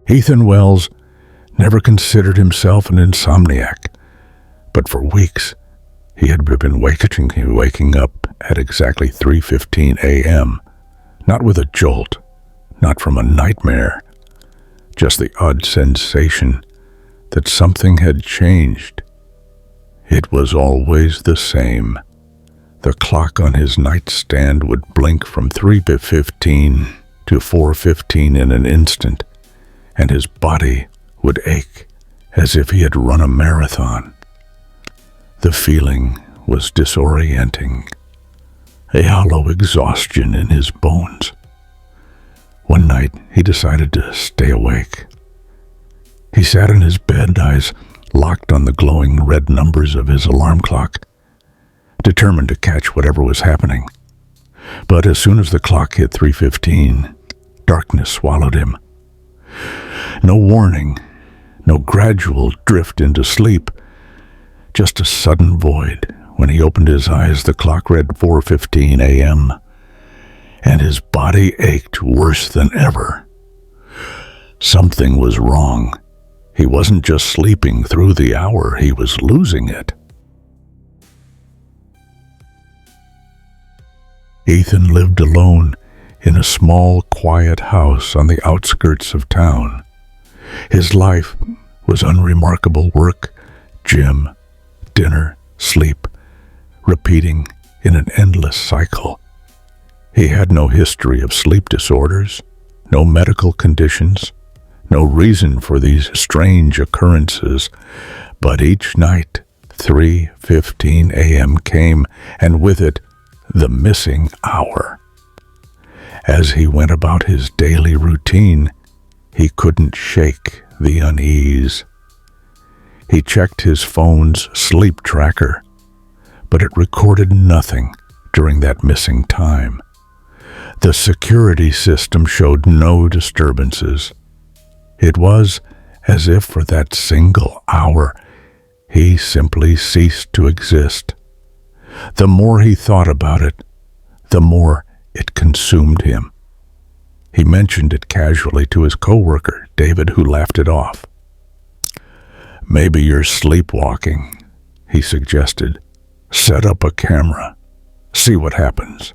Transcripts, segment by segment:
Ethan Wells never considered himself an insomniac, but for weeks he had been waking up at exactly 3:15 a.m., not with a jolt, not from a nightmare, just the odd sensation that something had changed. It was always the same. The clock on his nightstand would blink from 3:15 to 4:15 in an instant, and his body would ache as if he had run a marathon. The feeling was disorienting, a hollow exhaustion in his bones. One night, he decided to stay awake. He sat in his bed, eyes locked on the glowing red numbers of his alarm clock, determined to catch whatever was happening. But as soon as the clock hit 3:15, darkness swallowed him. No warning, no gradual drift into sleep, just a sudden void. When he opened his eyes, the clock read 4:15 a.m., and his body ached worse than ever. Something was wrong. He wasn't just sleeping through the hour, he was losing it. Ethan lived alone in a small, quiet house on the outskirts of town. His life was unremarkable: work, gym, dinner, sleep, repeating in an endless cycle. He had no history of sleep disorders, no medical conditions, no reason for these strange occurrences, but each night 3:15 a.m. came, and with it the missing hour. As he went about his daily routine, he couldn't shake the unease. He checked his phone's sleep tracker, but it recorded nothing during that missing time. The security system showed no disturbances. It was as if for that single hour he simply ceased to exist. The more he thought about it, the more it consumed him. He mentioned it casually to his coworker, David, who laughed it off. "Maybe you're sleepwalking," he suggested. "Set up a camera. See what happens."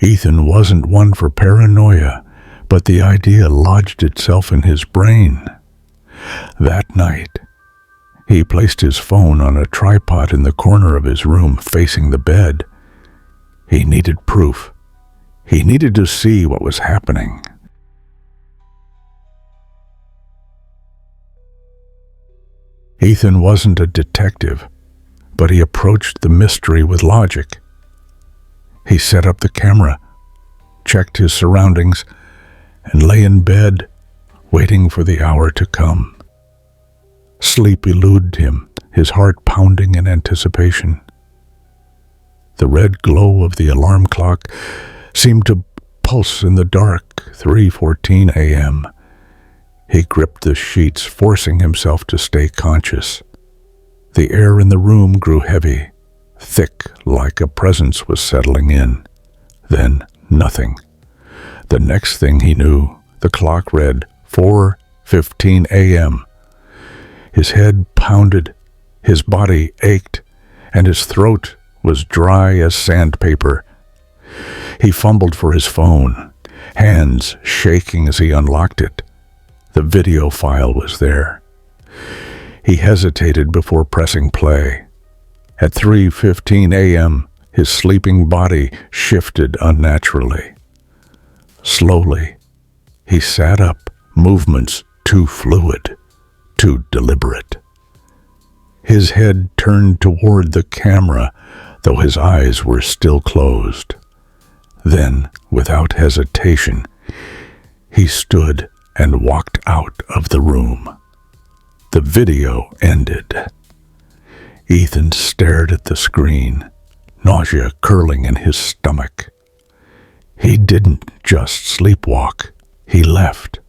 Ethan wasn't one for paranoia, but the idea lodged itself in his brain. That night, he placed his phone on a tripod in the corner of his room, facing the bed. He needed proof. He needed to see what was happening. Ethan wasn't a detective, but he approached the mystery with logic. He set up the camera, checked his surroundings, and lay in bed, waiting for the hour to come. Sleep eluded him, his heart pounding in anticipation. The red glow of the alarm clock seemed to pulse in the dark. 3:14 a.m. He gripped the sheets, forcing himself to stay conscious. The air in the room grew heavy, thick, like a presence was settling in. Then nothing. The next thing he knew, the clock read 4:15 a.m. His head pounded, his body ached, and his throat was dry as sandpaper. He fumbled for his phone, hands shaking as he unlocked it. The video file was there. He hesitated before pressing play. At 3:15 a.m., his sleeping body shifted unnaturally. Slowly, he sat up, movements too fluid, too deliberate. His head turned toward the camera, though his eyes were still closed. Then, without hesitation, he stood and walked out of the room. The video ended. Ethan stared at the screen, nausea curling in his stomach. He didn't just sleepwalk, he left.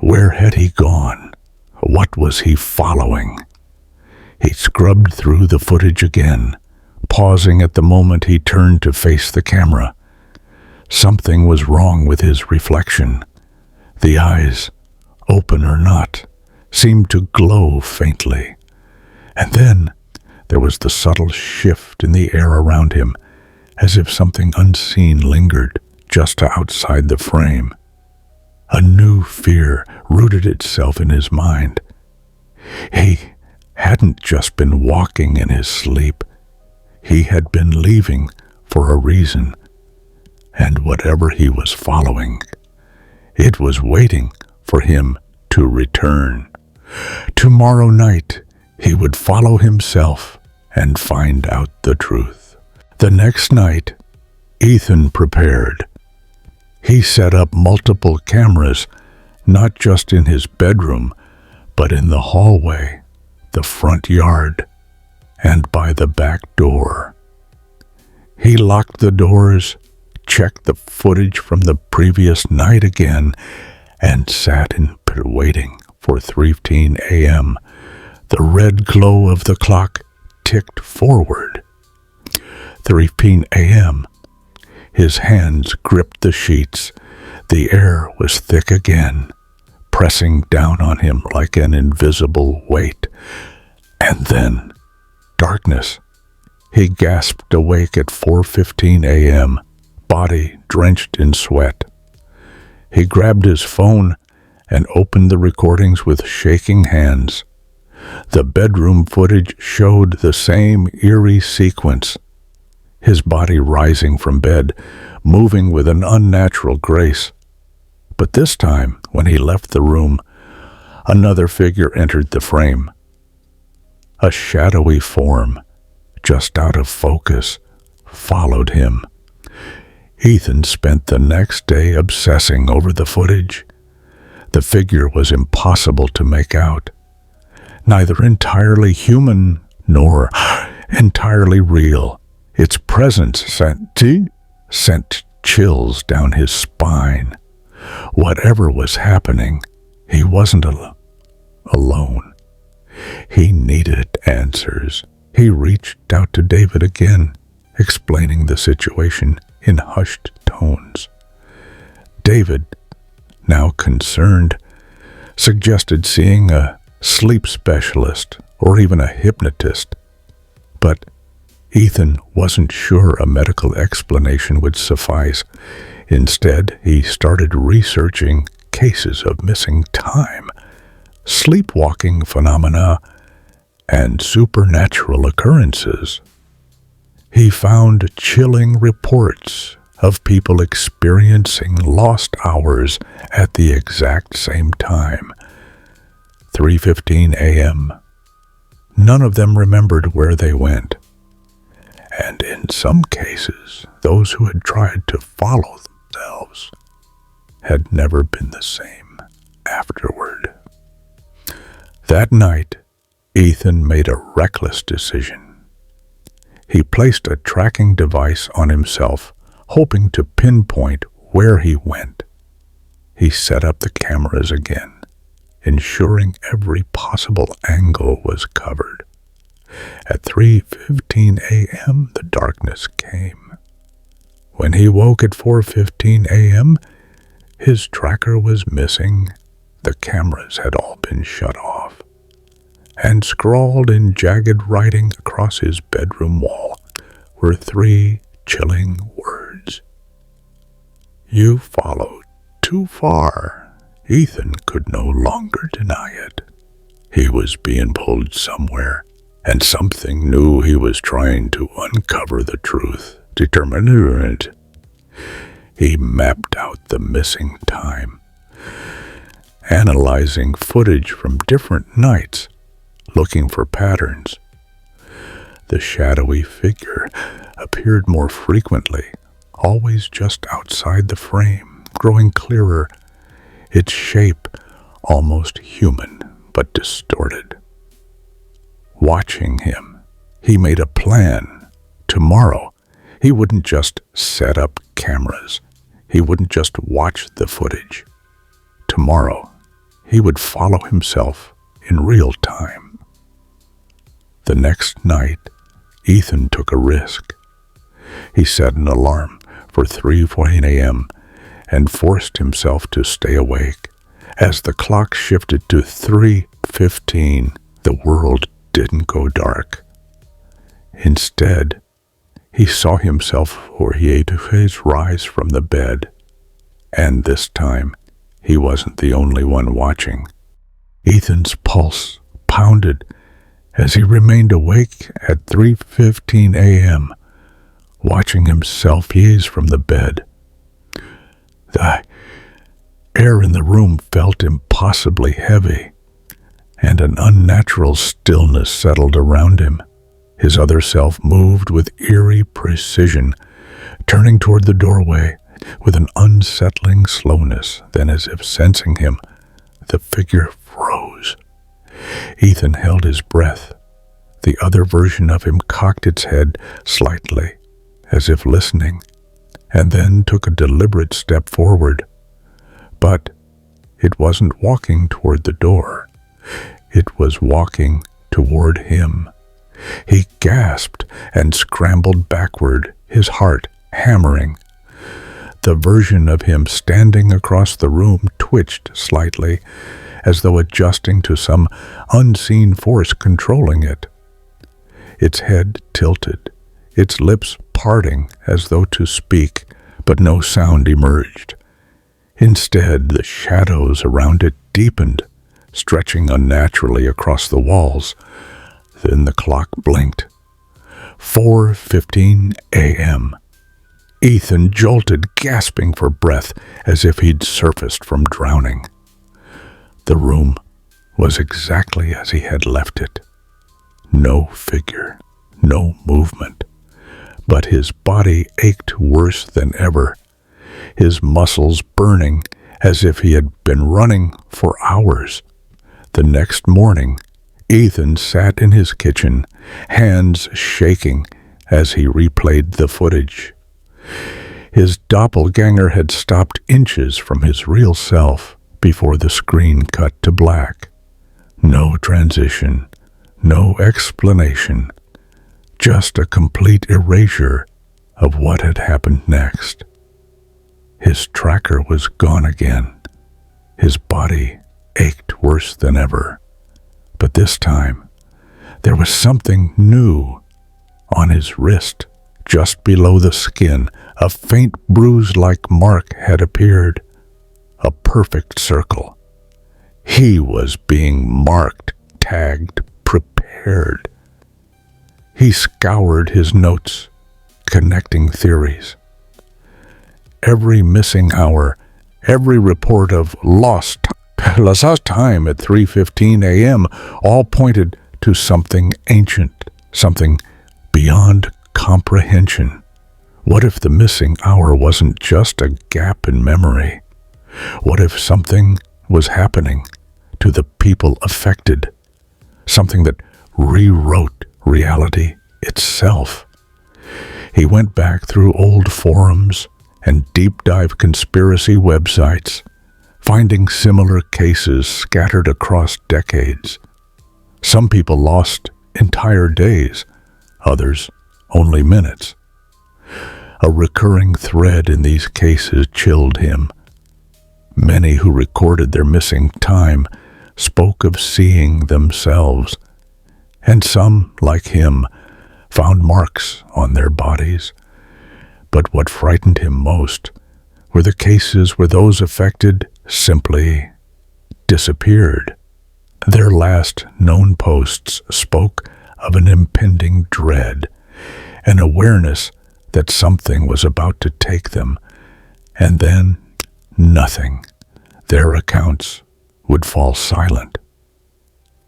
Where had he gone? What was he following? He scrubbed through the footage again, pausing at the moment he turned to face the camera. Something was wrong with his reflection. The eyes, open or not, seemed to glow faintly. And then there was the subtle shift in the air around him, as if something unseen lingered just outside the frame. A new fear rooted itself in his mind. He hadn't just been walking in his sleep. He had been leaving for a reason, and whatever he was following, it was waiting for him to return. Tomorrow night, he would follow himself and find out the truth. The next night, Ethan prepared. He set up multiple cameras, not just in his bedroom, but in the hallway, the front yard, and by the back door. He locked the doors, checked the footage from the previous night again, and sat in waiting for 3:15 a.m. The red glow of the clock ticked forward. 3:15 a.m. His hands gripped the sheets. The air was thick again, pressing down on him like an invisible weight. And then, darkness. He gasped awake at 4:15 a.m., body drenched in sweat. He grabbed his phone and opened the recordings with shaking hands. The bedroom footage showed the same eerie sequence. His body rising from bed, moving with an unnatural grace. But this time, when he left the room, another figure entered the frame. A shadowy form, just out of focus, followed him. Ethan spent the next day obsessing over the footage. The figure was impossible to make out. Neither entirely human nor entirely real. Its presence sent chills down his spine. Whatever was happening, he wasn't alone. He needed answers. He reached out to David again, explaining the situation in hushed tones. David, now concerned, suggested seeing a sleep specialist or even a hypnotist. But Ethan wasn't sure a medical explanation would suffice. Instead, he started researching cases of missing time, sleepwalking phenomena, and supernatural occurrences. He found chilling reports of people experiencing lost hours at the exact same time, 3:15 a.m. None of them remembered where they went. And in some cases, those who had tried to follow themselves had never been the same afterward. That night, Ethan made a reckless decision. He placed a tracking device on himself, hoping to pinpoint where he went. He set up the cameras again, ensuring every possible angle was covered. At 3:15 a.m., the darkness came. When he woke at 4:15 a.m., his tracker was missing. The cameras had all been shut off. And scrawled in jagged writing across his bedroom wall were 3 chilling words. "You followed too far." Ethan could no longer deny it. He was being pulled somewhere, and something knew he was trying to uncover the truth. Determined. He mapped out the missing time, analyzing footage from different nights, looking for patterns. The shadowy figure appeared more frequently, always just outside the frame, growing clearer, its shape almost human but distorted. Watching him, he made a plan. Tomorrow, he wouldn't just set up cameras. He wouldn't just watch the footage. Tomorrow, he would follow himself in real time. The next night, Ethan took a risk. He set an alarm for 3:40 a.m. and forced himself to stay awake As the clock shifted to 3:15, the world didn't go dark. Instead, he saw himself his rise from the bed. And this time, he wasn't the only one watching. Ethan's pulse pounded as he remained awake at 3:15 a.m., watching himself rise from the bed. The air in the room felt impossibly heavy, and an unnatural stillness settled around him. His other self moved with eerie precision, turning toward the doorway with an unsettling slowness. Then, as if sensing him, the figure froze. Ethan held his breath. The other version of him cocked its head slightly, as if listening, and then took a deliberate step forward. But it wasn't walking toward the door. It was walking toward him. He gasped and scrambled backward, his heart hammering. The version of him standing across the room twitched slightly, as though adjusting to some unseen force controlling it. Its head tilted, its lips parting as though to speak, but no sound emerged. Instead, the shadows around it deepened, stretching unnaturally across the walls. Then the clock blinked. 4:15 a.m. Ethan jolted, gasping for breath, as if he'd surfaced from drowning. The room was exactly as he had left it. No figure, no movement, but his body ached worse than ever, his muscles burning as if he had been running for hours. The next morning, Ethan sat in his kitchen, hands shaking as he replayed the footage. His doppelganger had stopped inches from his real self before the screen cut to black. No transition, no explanation, just a complete erasure of what had happened next. His tracker was gone again. His body ached worse than ever. But this time, there was something new. On his wrist, just below the skin, a faint bruise-like mark had appeared. A perfect circle. He was being marked, tagged, prepared. He scoured his notes, connecting theories. Every missing hour, every report of lost time at 3:15 a.m. all pointed to something ancient, something beyond comprehension. What if the missing hour wasn't just a gap in memory? What if something was happening to the people affected? Something that rewrote reality itself. He went back through old forums and deep-dive conspiracy websites, finding similar cases scattered across decades. Some people lost entire days, others only minutes. A recurring thread in these cases chilled him. Many who recorded their missing time spoke of seeing themselves, and some, like him, found marks on their bodies. But what frightened him most were the cases where those affected simply disappeared. Their last known posts spoke of an impending dread, an awareness that something was about to take them, and then nothing. Their accounts would fall silent.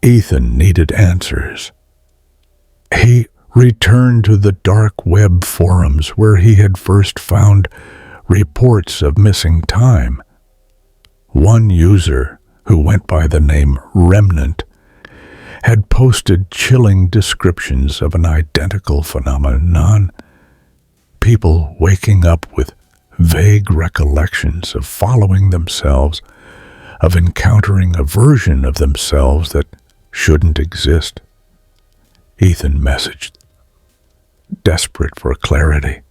Ethan needed answers. He returned to the dark web forums where he had first found reports of missing time. One user, who went by the name Remnant, had posted chilling descriptions of an identical phenomenon. People waking up with vague recollections of following themselves, of encountering a version of themselves that shouldn't exist. Ethan messaged, desperate for clarity.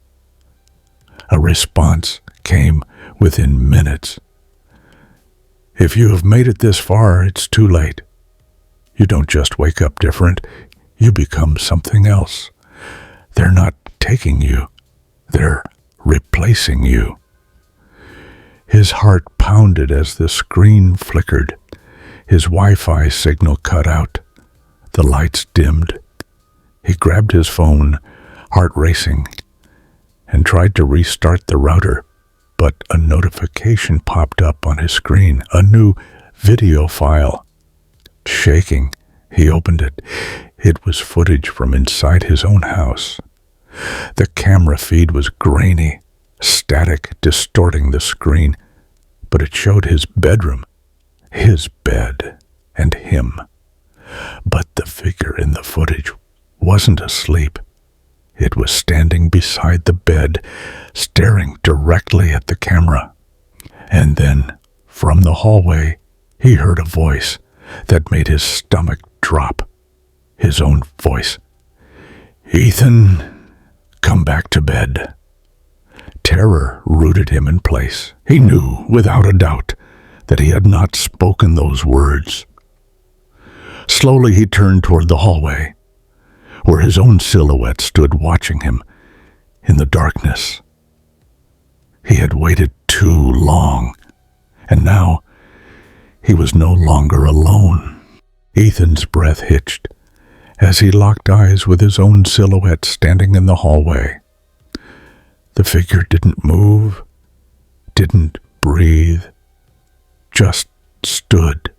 A response came within minutes. If you have made it this far, it's too late. You don't just wake up different, you become something else. They're not taking you, they're replacing you. His heart pounded as the screen flickered. His Wi-Fi signal cut out. The lights dimmed. He grabbed his phone, heart racing, and tried to restart the router, but a notification popped up on his screen, a new video file. Shaking, he opened it. It was footage from inside his own house. The camera feed was grainy, static, distorting the screen, but it showed his bedroom, his bed, and him. But the figure in the footage wasn't asleep. It was standing beside the bed, staring directly at the camera. And then, from the hallway, he heard a voice that made his stomach drop. His own voice. "Ethan, come back to bed." Terror rooted him in place. He knew, without a doubt, that he had not spoken those words. Slowly he turned toward the hallway, where his own silhouette stood watching him in the darkness. He had waited too long, and now he was no longer alone. Ethan's breath hitched as he locked eyes with his own silhouette standing in the hallway. The figure didn't move, didn't breathe, just stood,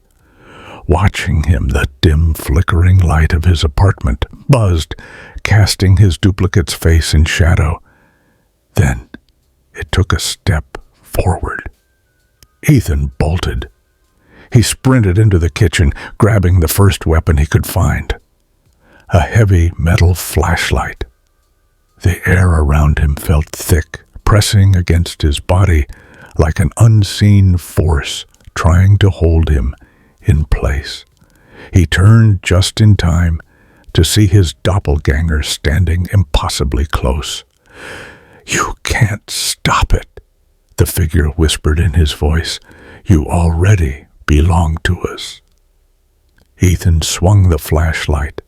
watching him. The dim, flickering light of his apartment buzzed, casting his duplicate's face in shadow. Then it took a step forward. Ethan bolted. He sprinted into the kitchen, grabbing the first weapon he could find. A heavy metal flashlight. The air around him felt thick, pressing against his body like an unseen force trying to hold him in place. He turned just in time to see his doppelganger standing impossibly close. "You can't stop it," the figure whispered in his voice. "You already belong to us." Ethan swung the flashlight,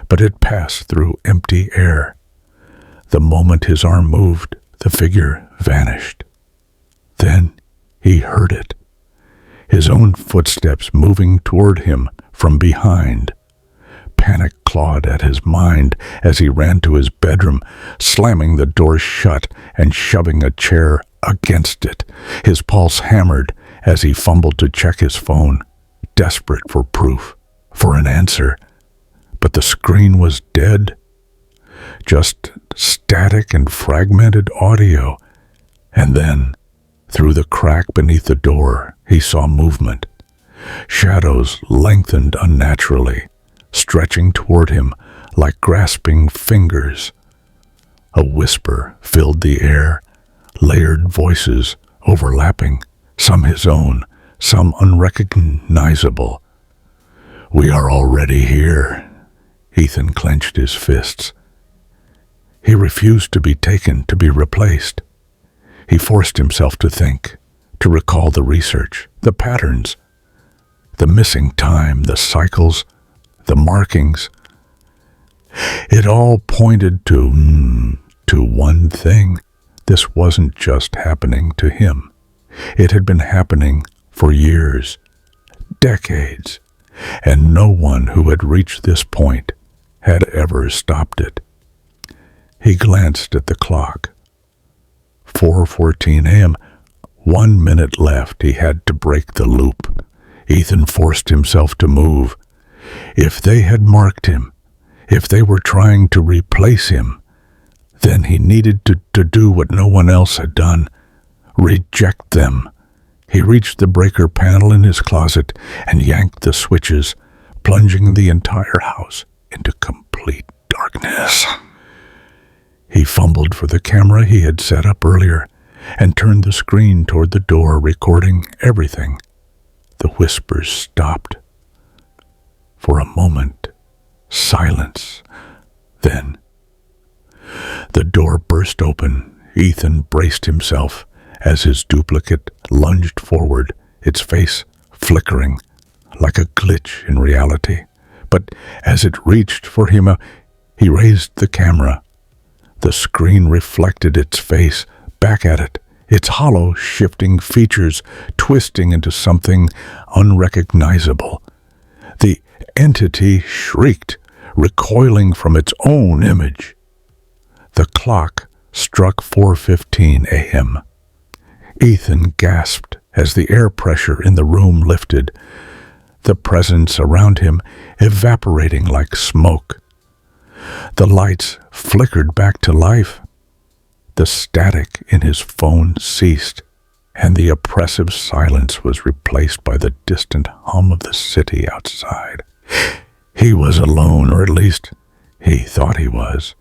but it passed through empty air. The moment his arm moved, the figure vanished. Then he heard it. His own footsteps moving toward him from behind. Panic clawed at his mind as he ran to his bedroom, slamming the door shut and shoving a chair against it. His pulse hammered as he fumbled to check his phone, desperate for proof, for an answer. But the screen was dead. Just static and fragmented audio. And then, through the crack beneath the door, he saw movement. Shadows lengthened unnaturally, stretching toward him like grasping fingers. A whisper filled the air, layered voices overlapping, some his own, some unrecognizable. "We are already here." Ethan clenched his fists. He refused to be taken, to be replaced. He forced himself to think, to recall the research, the patterns, the missing time, the cycles, the markings. It all pointed to one thing. This wasn't just happening to him. It had been happening for years, decades, and no one who had reached this point had ever stopped it. He glanced at the clock. 4:14 a.m. 1 minute left. He had to break the loop. Ethan forced himself to move. If they had marked him, if they were trying to replace him, then he needed to do what no one else had done. Reject them. He reached the breaker panel in his closet and yanked the switches, plunging the entire house into complete darkness. He fumbled for the camera he had set up earlier and turned the screen toward the door, recording everything. The whispers stopped. For a moment, silence. Then, the door burst open. Ethan braced himself as his duplicate lunged forward, its face flickering like a glitch in reality. But as it reached for him, he raised the camera. The screen reflected its face back at it, its hollow, shifting features twisting into something unrecognizable. The entity shrieked, recoiling from its own image. The clock struck 4:15 a.m. Ethan gasped as the air pressure in the room lifted, the presence around him evaporating like smoke. The lights flickered back to life. The static in his phone ceased, and the oppressive silence was replaced by the distant hum of the city outside. He was alone, or at least he thought he was.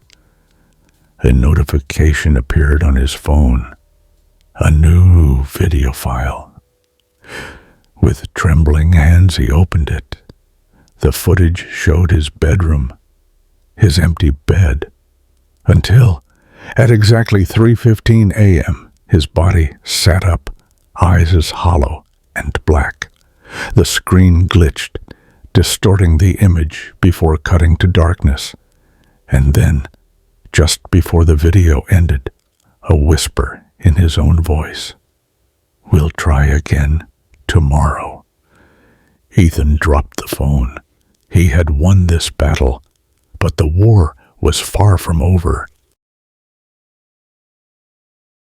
A notification appeared on his phone. A new video file. With trembling hands he opened it. The footage showed his bedroom, his empty bed, until, at exactly 3:15 a.m., his body sat up, eyes as hollow and black. The screen glitched, distorting the image before cutting to darkness. And then, just before the video ended, a whisper in his own voice. "We'll try again tomorrow." Ethan dropped the phone. He had won this battle, but the war was far from over.